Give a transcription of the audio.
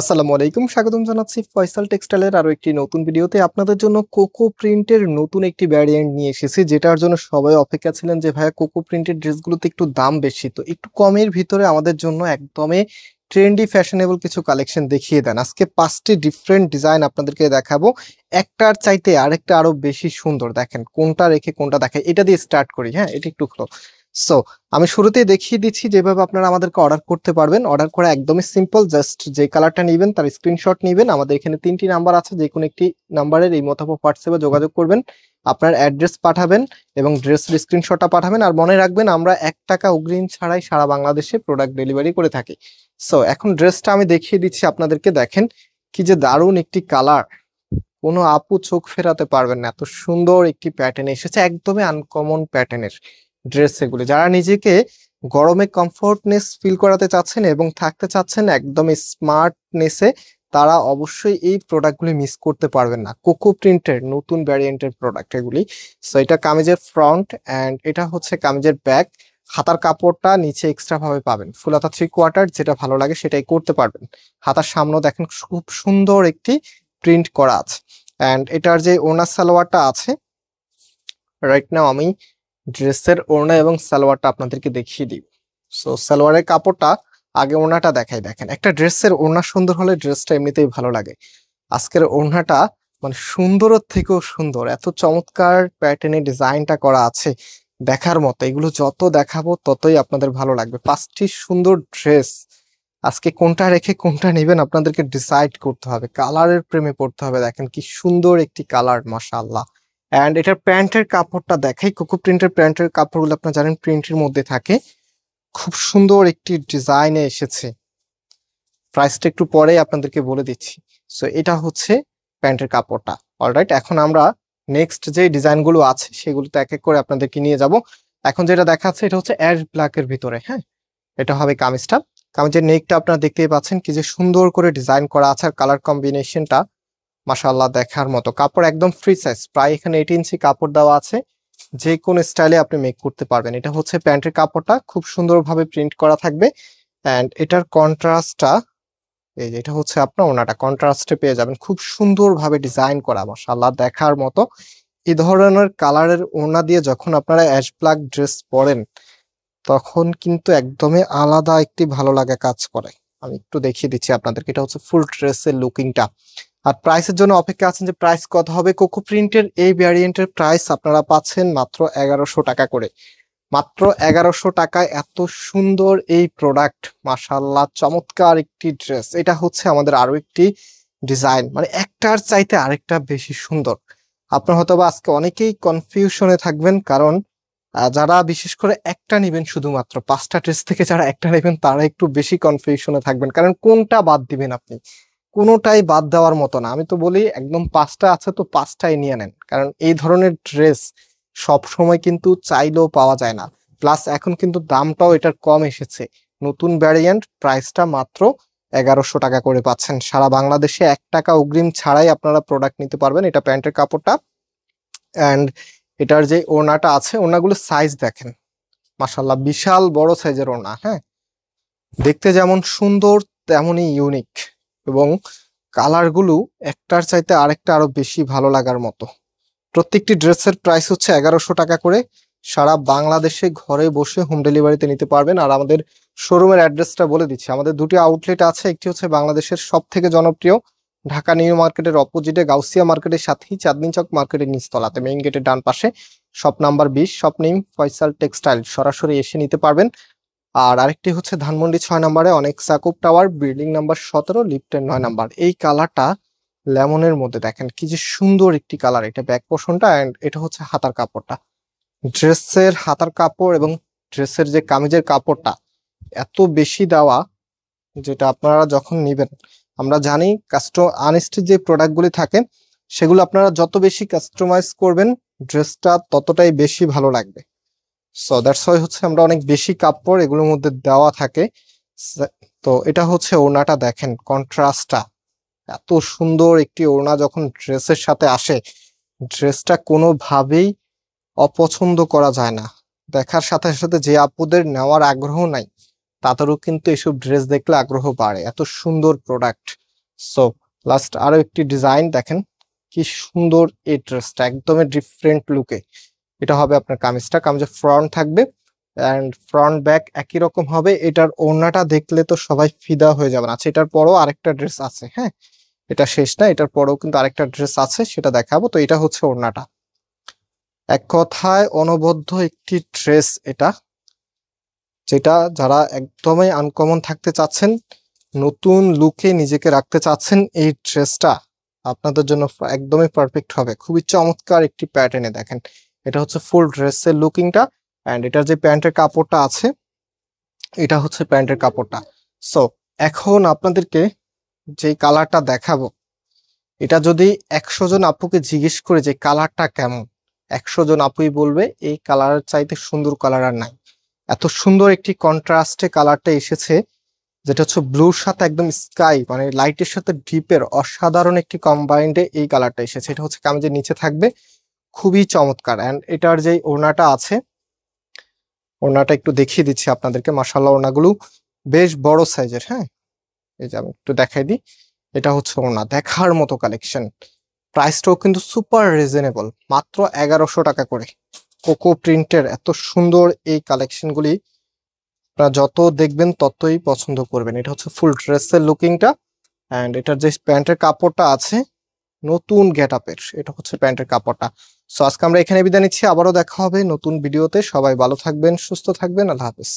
আসসালামু আলাইকুম, স্বাগতম জানাচ্ছি ফয়সাল টেক্সটাইলের আরো একটি নতুন ভিডিওতে। আপনাদের জন্য কোকো প্রিন্টের নতুন একটি ভ্যারিয়েন্ট নিয়ে এসেছি, যেটার জন্য সবাই অপেক্ষা ছিলেন যে ভাইয়া কোকো প্রিন্টের ড্রেসগুলোতে একটু দাম বেশি, তো একটু কমের ভিতরে আমাদের জন্য একদমই ট্রেন্ডি ফ্যাশনেবল কিছু কালেকশন দেখিয়ে দেন। আজকে 5টি ডিফারেন্ট ডিজাইন আপনাদেরকে দেখাবো, একটার চাইতে আরেকটা আরো বেশি সুন্দর। দেখেন কোনটা রেখে কোনটা দেখায়, এটা দিয়ে স্টার্ট করি। হ্যাঁ, এটা একটু সো আমি শুরুতেই দেখিয়ে দিচ্ছি যেভাবে আপনারা আমাদেরকে অর্ডার করতে পারবেন। অর্ডার করা একদমই সিম্পল, জাস্ট যে কালারটা নেবেন তার স্ক্রিনশট নেবেন। আমাদের এখানে 3টি নাম্বার আছে, যে কোনো একটি নাম্বারের এই মতামত হোয়াটসঅ্যাপে যোগাযোগ করবেন, আপনার অ্যাড্রেস পাঠাবেন এবং ড্রেসের স্ক্রিনশটটা পাঠাবেন। আর মনে রাখবেন, আমরা 1 টাকা অগ্রিম ছাড়াই সারা বাংলাদেশে প্রোডাক্ট ডেলিভারি করে থাকি। সো এখন ড্রেসটা আমি দেখিয়ে দিচ্ছি আপনাদেরকে। দেখেন কি যে দারুণ একটি কালার, কোনো আপু চোখ ফেরাতে পারবেন না, এত সুন্দর একটি প্যাটার্ন এসেছে, একদমই আনকমন প্যাটার্নের ড্রেস এগুলি। যারা নিজেকে গরমে কমফোর্টনেস ফিল করাতে চাচ্ছেন এবং থাকতে চাচ্ছেন একদমই স্মার্টনেসে, তারা অবশ্যই এই প্রোডাক্টগুলি মিস করতে পারবেন না। কোকো প্রিন্টের নতুন ভ্যারিয়েন্টের প্রোডাক্ট এগুলি। সো এটা কামিজের ফ্রন্ট অ্যান্ড এটা হচ্ছে কামিজের ব্যাক। হাতার কাপড়টা নিচে এক্সট্রা ভাবে পাবেন, ফুল হাতা 3/4, যেটা ভালো লাগে সেটাই করতে পারবেন। হাতার সামনেও দেখেন খুব সুন্দর একটি প্রিন্ট করা আছে। অ্যান্ড এটার যে ওড়না সালোয়ারটা আছে, রাইট নাও আমি ড্রেসের ওড়না এবং সালোয়ারটা আপনাদেরকে দেখিয়ে দিই। সো সালোয়ারের কাপড়টা আগে, ওড়নাটা দেখাই। দেখেন একটা ড্রেসের ওড়না সুন্দর হলে ড্রেসটা এমনিতেই ভালো লাগে। আজকের ওড়নাটা মানে সুন্দরের থেকেও সুন্দর, এত চমৎকার প্যাটার্নে ডিজাইনটা করা আছে, দেখার মতো। এগুলো যত দেখাবো ততই আপনাদের ভালো লাগবে। 5টি সুন্দর ড্রেস, আজকে কোনটা রেখে কোনটা নেবেন আপনাদেরকে ডিসাইড করতে হবে, কালারের প্রেমে পড়তে হবে। দেখেন কি সুন্দর একটি কালার, মাশাআল্লাহ। অ্যান্ড এটার প্যান্টের কাপড়টা দেখাই। কোকো প্রিন্টের প্যান্টের কাপড়গুলো আপনারা জানেন প্রিন্টের মধ্যে থাকে, খুব সুন্দর একটি ডিজাইনে এসেছে। প্রাইসটা একটু পরে আপনাদেরকে বলে দিচ্ছি। সো এটা হচ্ছে প্যান্টের কাপড়টা। অলরাইট, এখন আমরা নেক্সট যে ডিজাইনগুলো আছে সেগুলোতে এক এক করে আপনাদেরকে নিয়ে যাব। এখন যেটা দেখাচ্ছে এটা হচ্ছে অ্যাশ ব্ল্যাকের ভিতরে। হ্যাঁ, এটা হবে কামিজটা। কামিজের নেকটা আপনারা দেখতেই পাচ্ছেন কি যে সুন্দর করে ডিজাইন করা আছে, আর কালার কম্বিনেশনটা মাশাআল্লাহ দেখার মতো। কাপড় একদম ফ্রি সাইজ, প্রায় এখানে 8 ইঞ্চি কাপড় দেওয়া আছে, যে কোনো স্টাইলে আপনি মেক করতে পারবেন। এটা হচ্ছে প্যান্টের কাপড়টা, খুব সুন্দরভাবে প্রিন্ট করা থাকবে। অ্যান্ড এটার কন্ট্রাস্টটা, এই যে এটা হচ্ছে আপনার ওনাটা, কন্ট্রাস্টে পেয়ে যাবেন, খুব সুন্দরভাবে ডিজাইন করা, মাশাআল্লাহ দেখার মতো। এই ধরনের কালারের ওড়না দিয়ে যখন আপনারা অ্যাশ ব্ল্যাক ড্রেস পরেন, তখন কিন্তু একদমই আলাদা একটি ভালো লাগা কাজ করে। আমি একটু দেখিয়ে দিচ্ছি আপনাদেরকে, এটা হচ্ছে ফুল ড্রেসের লুকিংটা। আর প্রাইসের জন্য অপেক্ষা আছেন যে প্রাইস কত হবে। কোকো প্রিন্টের এই ভ্যারিয়েন্টের প্রাইস আপনারা পাচ্ছেন মাত্র 1100 টাকা করে। মাত্র 1100 টাকায় এত সুন্দর এই প্রোডাক্ট, মাশাআল্লাহ চমৎকার একটি ড্রেস। এটা হচ্ছে আমাদের আরো একটি ডিজাইন, মানে একটার চাইতে আরেকটা বেশি সুন্দর। আপনার হয়তো বা আজকে অনেকেই কনফিউশনে থাকবেন, কারণ যারা বিশেষ করে একটা নেবেন, শুধুমাত্র 5টা ড্রেস থেকে যারা একটা নেবেন তারা একটু বেশি কনফিউশনে থাকবেন, কারণ কোনটা বাদ দিবেন আপনি। কোনোটাই বাদ দেওয়ার মতো না। আমি তো বলি একদম 5টা আছে তো 5টাই নিয়ে নেন, কারণ এই ধরনের ড্রেস সব সময় কিন্তু চাইলেও পাওয়া যায় না। প্লাস এখন কিন্তু দামটাও এটার কম এসেছে। নতুন ভ্যারিয়েন্ট, প্রাইসটা মাত্র 1100 টাকা করে পাচ্ছেন। সারা বাংলাদেশে 1 টাকা অগ্রিম ছাড়াই আপনারা প্রোডাক্ট নিতে পারবেন। এটা প্যান্টের কাপড়টা। অ্যান্ড এটার যে ওড়নাটা আছে, ওড়নাগুলো সাইজ দেখেন, মাশাআল্লাহ বিশাল বড় সাইজের ওড়না। হ্যাঁ, দেখতে যেমন সুন্দর তেমনই ইউনিক, এবং কালারগুলো একটার চাইতে আরেকটা আরো বেশি ভালো লাগার মতো। প্রত্যেকটি ড্রেসের প্রাইস হচ্ছে 1100 টাকা করে। সারা বাংলাদেশে ঘরে বসে হোম ডেলিভারিতে নিতে পারবেন। আর আমাদের শোরুমের অ্যাড্রেসটা বলে দিচ্ছি, আমাদের 2টি আউটলেট আছে। একটি হচ্ছে বাংলাদেশের সব থেকে জনপ্রিয় ঢাকা নিউ মার্কেটের অপোজিটে গাউসিয়া মার্কেটের সাথেই চাঁদনী চক মার্কেটের নিচতলাতে, মেইন গেটের ডান পাশে, shop number 20, shop name Faisal textile, সরাসরি এসে নিতে পারবেন। আর আরেকটি হচ্ছে ধানমন্ডি 6 নম্বরে অনেক সাকুব টাওয়ার, বিল্ডিং নাম্বার 17, লিফটের 9 নাম্বার। এই কালারটা লেমনের মধ্যে, দেখেন কি যে সুন্দর একটি কালার। এটা ব্যাক পোর্শনটা, এন্ড এটা হচ্ছে হাতার কাপড়টা। ড্রেসের হাতার কাপড় এবং ড্রেসের যে কামিজের কাপড়টা এত বেশি দেওয়া, যেটা আপনারা যখন নিবেন, আমরা জানি আনস্টিচ যে প্রোডাক্টগুলি থাকে সেগুলো আপনারা যত বেশি কাস্টমাইজ করবেন ড্রেসটা ততটাই বেশি ভালো লাগবে। সো দ্যাটস ওয়াই হচ্ছে আমরা অনেক বেশি কাপড় এগুলোর মধ্যে দেওয়া থাকে। তো এটা হচ্ছে ওড়নাটা, দেখেন কন্ট্রাস্টটা, এত সুন্দর একটি ওড়না যখন ড্রেসের সাথে আসে, ড্রেসটা কোনোভাবেই অপছন্দ করা যায় না। দেখার সাথে সাথে যে আপুদের নেওয়ার আগ্রহ নাই, তাদেরও কিন্তু এসব ড্রেস দেখলে আগ্রহ বাড়ে। এত সুন্দর প্রোডাক্ট, সো লাস্ট আরো একটি ডিজাইন দেখেন, কি সুন্দর এই ড্রেসটা, একদমই ডিফারেন্ট লুকে। এটা হবে আপনার কামিজটা, কামিজের ফ্রন্ট থাকবে অ্যান্ড ফ্রন্ট ব্যাক একই রকম হবে। এটার ওড়নাটা দেখলে তো সবাই ফিদা হয়ে যাবেন। আচ্ছা, এটার পরও আরেকটা ড্রেস আছে, হ্যাঁ এটা শেষ না, এটার পরেও কিন্তু আরেকটা ড্রেস আছে, সেটা দেখাবো। তো এটা হচ্ছে ওড়নাটা, এক কথায় অনবদ্য একটি ড্রেস এটা, যেটা যারা একদমই আনকমন থাকতে চাচ্ছেন, নতুন লুকে নিজেকে রাখতে চাচ্ছেন, এই ড্রেসটা আপনাদের জন্য একদমই পারফেক্ট হবে। খুবই চমৎকার একটি প্যাটার্নে দেখেন, এটা হচ্ছে ফুল ড্রেসের লুকিংটা অ্যান্ড এটার যে প্যান্টের কাপড়টা আছে, এটা হচ্ছে প্যান্টের কাপড়টা। সো এখন আপনাদেরকে যে কালারটা দেখাবো, এটা যদি 100 জন আপুকে জিজ্ঞেস করে যে কালারটা কেমন, 100 জন আপুই বলবে এই কালারের চাইতে সুন্দর কালার আর নাই। এত সুন্দর একটি কন্ট্রাস্টে কালারটা এসেছে, যেটা হচ্ছে ব্লুর সাথে একদম স্কাই, মানে লাইটের সাথে ডিপের অসাধারণ একটি কম্বাইন্ডে এই কালারটা এসেছে। এটা হচ্ছে কামিজের নিচে থাকবে, খুবই চমৎকার। অ্যান্ড এটার যে ওড়নাটা আছে, ওড়নাটা একটু দেখিয়ে দিচ্ছি আপনাদেরকে। মাশাআল্লাহ, ওড়নাগুলো বেশ বড় সাইজের। হ্যাঁ, এই যে আমি একটু দেখাই দিই, এটা হচ্ছে ওড়না, দেখার মতো কালেকশন। প্রাইসটাও কিন্তু সুপার রিজনেবল, মাত্র 1100 টাকা করে। কোকো প্রিন্টের এত সুন্দর এই কালেকশনগুলি আপনারা যত দেখবেন ততই পছন্দ করবেন। এটা হচ্ছে ফুল ড্রেসের লুকিংটা অ্যান্ড এটার যে প্যান্টের কাপড়টা আছে নতুন গেট আপের, এটা হচ্ছে প্যান্টের কাপড়টা। সো আজকে আমরা এখানে বিদায় নিচ্ছি, আবারও দেখা হবে নতুন ভিডিওতে। সবাই ভালো থাকবেন, সুস্থ থাকবেন, আল্লাহ হাফেজ।